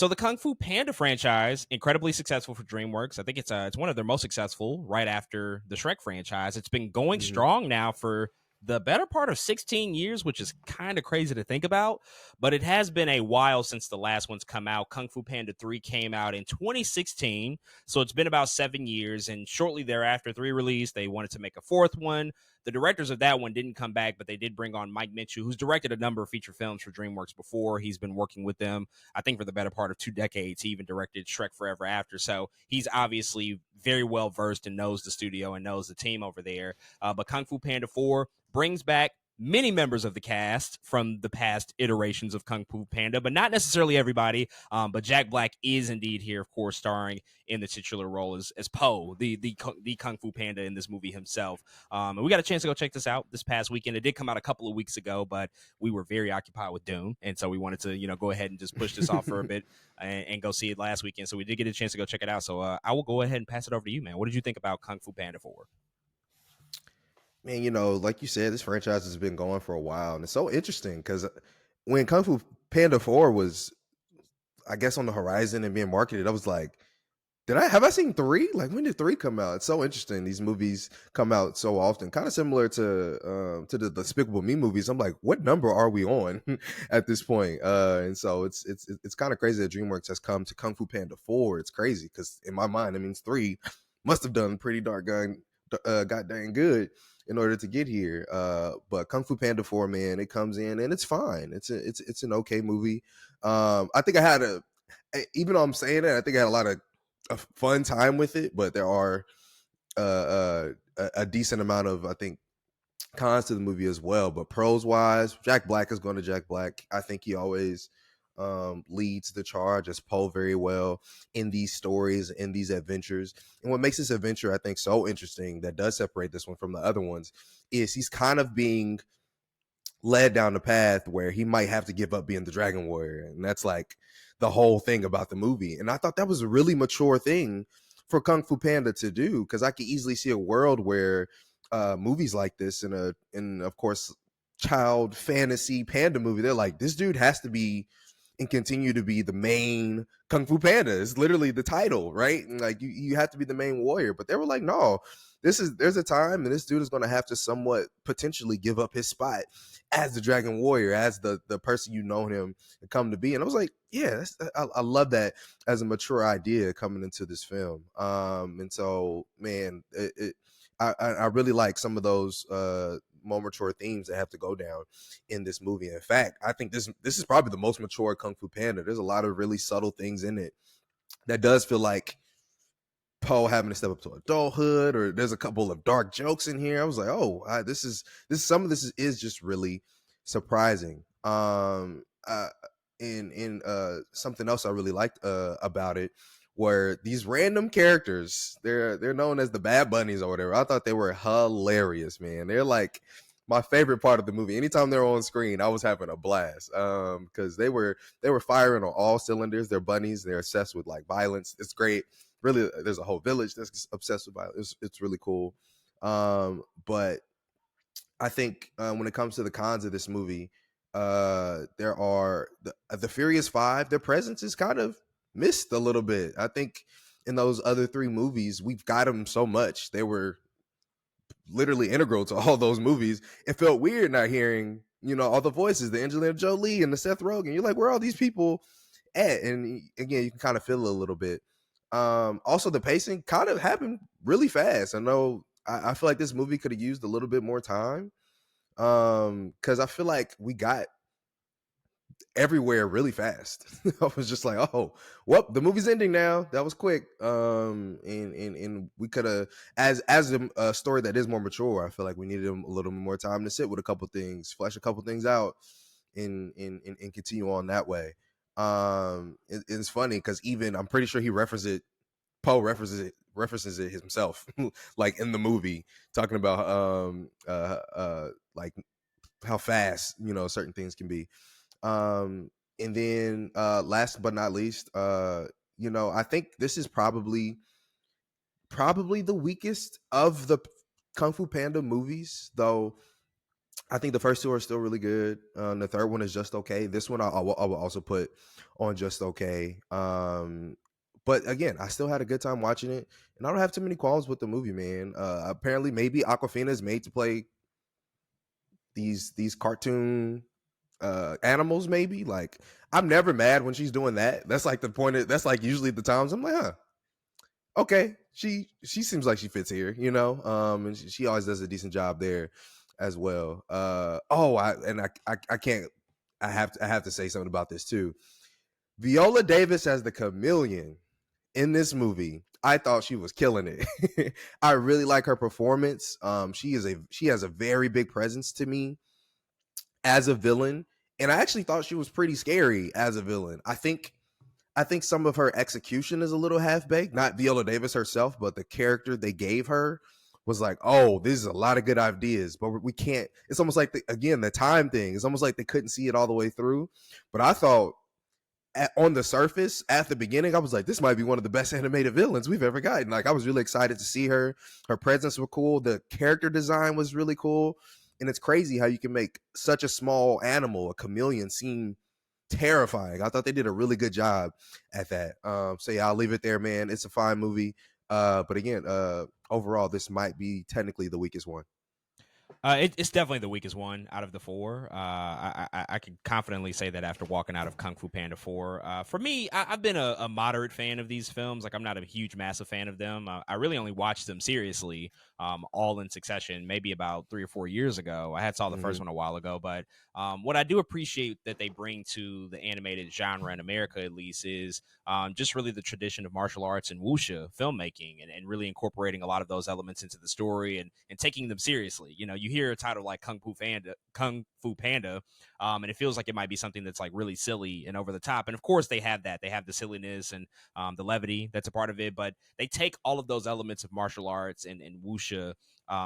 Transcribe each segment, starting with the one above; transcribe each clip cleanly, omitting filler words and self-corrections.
So the Kung Fu Panda franchise, incredibly successful for DreamWorks. I think it's one of their most successful right after the Shrek franchise. It's been going Mhm. strong now for the better part of 16 years, which is kind of crazy to think about. But it has been a while since the last one's come out. Kung Fu Panda 3 came out in 2016. So it's been about 7 years. And shortly thereafter, 3 released. They wanted to make a fourth one. The directors of that one didn't come back, but they did bring on Mike Mitchell, who's directed a number of feature films for DreamWorks before. He's been working with them, I think, for the better part of 2 decades. He even directed Shrek Forever After. So he's obviously very well versed and knows the studio and knows the team over there. But Kung Fu Panda 4 brings back many members of the cast from the past iterations of Kung Fu Panda, but not necessarily everybody. But Jack Black is indeed here, of course, starring in the titular role as Po, the Kung Fu Panda in this movie himself. And we got a chance to go check this out this past weekend. It did come out a couple of weeks ago, but we were very occupied with Dune, and so we wanted to go ahead and just push this off for a bit and go see it last weekend. So we did get a chance to go check it out. So I will go ahead and pass it over to you, man. What did you think about Kung Fu Panda 4? Man, like you said, this franchise has been going for a while, and it's so interesting because when Kung Fu Panda 4 was, I guess, on the horizon and being marketed, I was like, have I seen 3? Like, when did 3 come out? It's so interesting. These movies come out so often, kind of similar to the Despicable Me movies. I'm like, what number are we on at this point? And so it's kind of crazy that DreamWorks has come to Kung Fu Panda 4. It's crazy because in my mind, it means 3 must have done pretty god dang good in order to get here. But Kung Fu Panda 4, man, it comes in and it's fine. It's an okay movie. I think I had even though I'm saying it, I think I had a lot of a fun time with it, but there are a decent amount of, I think, cons to the movie as well. But pros wise, Jack Black is going to Jack Black. I think he always leads the charge as Poe very well in these stories, in these adventures. And what makes this adventure, I think, so interesting that does separate this one from the other ones is he's kind of being led down the path where he might have to give up being the Dragon Warrior. And that's like the whole thing about the movie. And I thought that was a really mature thing for Kung Fu Panda to do, because I could easily see a world where movies like this in of course child fantasy panda movie, they're like, this dude has to be and continue to be the main Kung Fu Panda. It's literally the title, right? And like you have to be the main warrior. But they were like, no, there's a time and this dude is going to have to somewhat potentially give up his spot as the Dragon Warrior, as the person him to come to be. And I was like, yeah, I love that as a mature idea coming into this film. And so, man, I really like some of those more mature themes that have to go down in this movie. In fact, I think this is probably the most mature Kung Fu Panda. There's a lot of really subtle things in it that does feel like Poe having to step up to adulthood, or there's a couple of dark jokes in here. I was like, oh, this is some of this is just really surprising. In something else I really liked about it were these random characters. They're known as the Bad Bunnies or whatever. I thought they were hilarious, man. They're like my favorite part of the movie. Anytime they're on screen, I was having a blast. Because they were firing on all cylinders. They're bunnies. They're obsessed with like violence. It's great. Really, there's a whole village that's obsessed with violence. It's really cool. But I think when it comes to the cons of this movie, there are the Furious Five. Their presence is kind of missed a little bit. I think in those other 3 movies, we've got them so much. They were literally integral to all those movies. It felt weird not hearing, all the voices, the Angelina Jolie and the Seth Rogen. You're like, where are all these people at? And again, you can kind of feel it a little bit. Also, the pacing kind of happened really fast. I know I feel like this movie could have used a little bit more time. Because I feel like we got everywhere really fast. I was just like, oh, well, the movie's ending now. That was quick. And we could have, as a story that is more mature, I feel like we needed a little more time to sit with a couple things, flesh a couple things out, and continue on that way. It's funny because even I'm pretty sure he Poe references it himself, like in the movie, talking about like how fast certain things can be. And then last but not least, I think this is probably the weakest of the Kung Fu Panda movies, though. I think the first two are still really good. The third one is just okay. This one I will also put on just okay. But again, I still had a good time watching it, and I don't have too many qualms with the movie, man. Apparently, maybe Aquafina is made to play these cartoon animals. Maybe like I'm never mad when she's doing that. That's like the point. That's like usually the times I'm like, huh, okay, she seems like she fits here, and she always does a decent job there as well. I can't. I have to say something about this too. Viola Davis as the chameleon in this movie. I thought she was killing it. I really like her performance. She has a very big presence to me as a villain, and I actually thought she was pretty scary as a villain. I think some of her execution is a little half baked. Not Viola Davis herself, but the character they gave her was like, oh, this is a lot of good ideas, but we can't. It's almost like again the time thing. It's almost like they couldn't see it all the way through. But I thought on the surface at the beginning, I was like, this might be one of the best animated villains we've ever gotten. Like I was really excited to see her. Her presence was cool. The character design was really cool. And it's crazy how you can make such a small animal, a chameleon, seem terrifying. I thought they did a really good job at that. So yeah, I'll leave it there, man. It's a fine movie. But again, overall, this might be technically the weakest one. It's definitely the weakest one out of the four. I can confidently say that after walking out of Kung Fu Panda 4. For me, I've been a moderate fan of these films. Like, I'm not a huge, massive fan of them. I really only watched them seriously all in succession, maybe about 3 or 4 years ago. I had saw the Mm-hmm. first one a while ago, but what I do appreciate that they bring to the animated genre in America, at least, is just really the tradition of martial arts and wuxia filmmaking, and really incorporating a lot of those elements into the story, and taking them seriously. You hear a title like Kung Fu Panda, and it feels like it might be something that's like really silly and over the top. And of course, they have that. They have the silliness and the levity that's a part of it, but they take all of those elements of martial arts and wuxia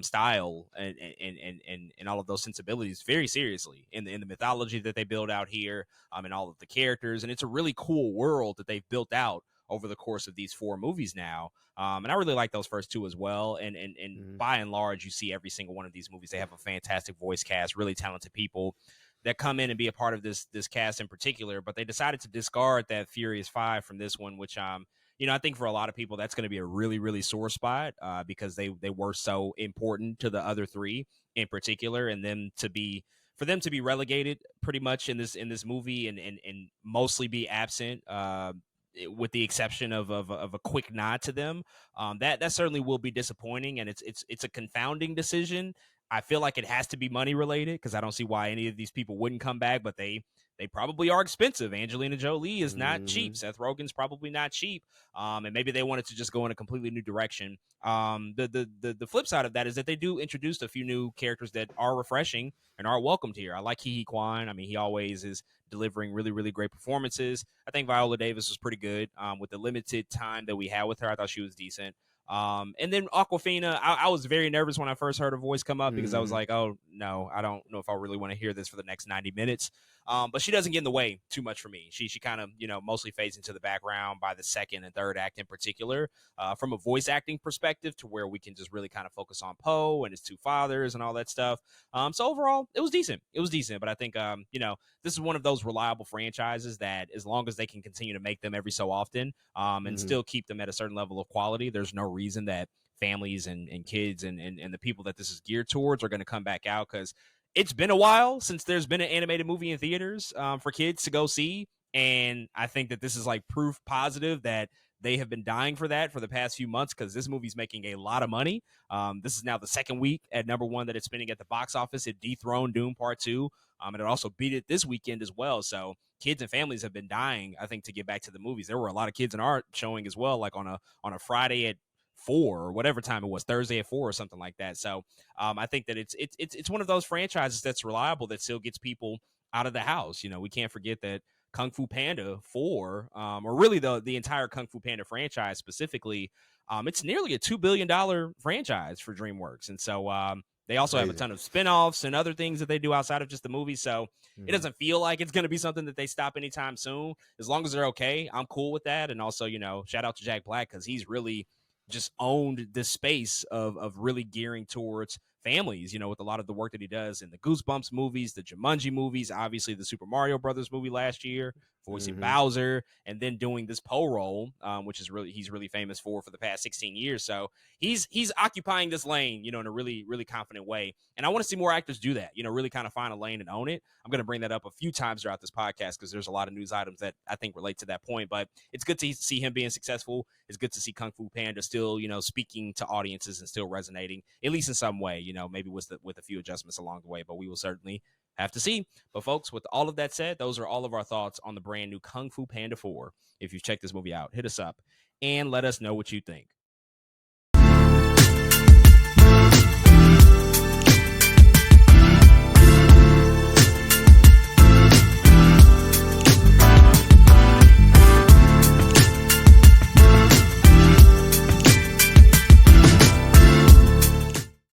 style and all of those sensibilities very seriously in the mythology that they build out here, and all of the characters. And it's a really cool world that they've built out over the course of these four movies now. And I really like those first two as well. And Mm-hmm. by and large, you see every single one of these movies. They have a fantastic voice cast, really talented people that come in and be a part of this cast in particular. But they decided to discard that Furious Five from this one, which I think for a lot of people that's going to be a really, really sore spot, because they were so important to the other three in particular, and for them to be relegated pretty much in this movie, and mostly be absent, with the exception of a quick nod to them, that certainly will be disappointing, and it's a confounding decision. I feel like it has to be money related, because I don't see why any of these people wouldn't come back, but they probably are expensive. Angelina Jolie is not cheap. Mm-hmm. Seth Rogen's probably not cheap. And maybe they wanted to just go in a completely new direction. The flip side of that is that they do introduce a few new characters that are refreshing and are welcomed here. I like Hee Kwan. I mean, he always is delivering really, really great performances. I think Viola Davis was pretty good, with the limited time that we had with her. I thought she was decent. And then Aquafina, I was very nervous when I first heard her voice come up, because I was Mm-hmm. like, oh no, I don't know if I really want to hear this for the next 90 minutes. But she doesn't get in the way too much for me. She kind of mostly fades into the background by the second and third act in particular, from a voice acting perspective, to where we can just really kind of focus on Poe and his two fathers and all that stuff. So overall, it was decent. It was decent, but I think this is one of those reliable franchises that, as long as they can continue to make them every so often, and Mm-hmm. still keep them at a certain level of quality, there's no reason that families and kids and the people that this is geared towards are going to come back out, because it's been a while since there's been an animated movie in theaters, for kids to go see. And I think that this is like proof positive that they have been dying for that for the past few months, because this movie's making a lot of money. This is now the second week at number one that it's spinning at the box office. It dethroned Doom Part 2, and it also beat it this weekend as well. So kids and families have been dying, I think, to get back to the movies. There were a lot of kids in our showing as well, like on a Friday at 4 or whatever time it was, Thursday at 4 or something like that. So I think that it's one of those franchises that's reliable, that still gets people out of the house. We can't forget that Kung Fu Panda 4, or really the entire Kung Fu Panda franchise specifically, it's nearly a $2 billion franchise for DreamWorks. And so they also have a Crazy. ton of spin-offs and other things that they do outside of just the movie. So it Mm-hmm. doesn't feel like it's going to be something that they stop anytime soon. As long as they're okay, I'm cool with that. And also, shout out to Jack Black, because he's really just owned this space of really gearing towards families, with a lot of the work that he does in the Goosebumps movies, the Jumanji movies, obviously the Super Mario Brothers movie last year, voicing Mm-hmm. Bowser, and then doing this Poe role, which is he's really famous for the past 16 years. So he's occupying this lane, in a really, really confident way. And I want to see more actors do that, really kind of find a lane and own it. I'm going to bring that up a few times throughout this podcast because there's a lot of news items that I think relate to that point. But it's good to see him being successful. It's good to see Kung Fu Panda still, speaking to audiences and still resonating, at least in some way, maybe with a few adjustments along the way. But we will certainly have to see. But folks, with all of that said, those are all of our thoughts on the brand new Kung Fu Panda 4. If you've checked this movie out, hit us up and let us know what you think.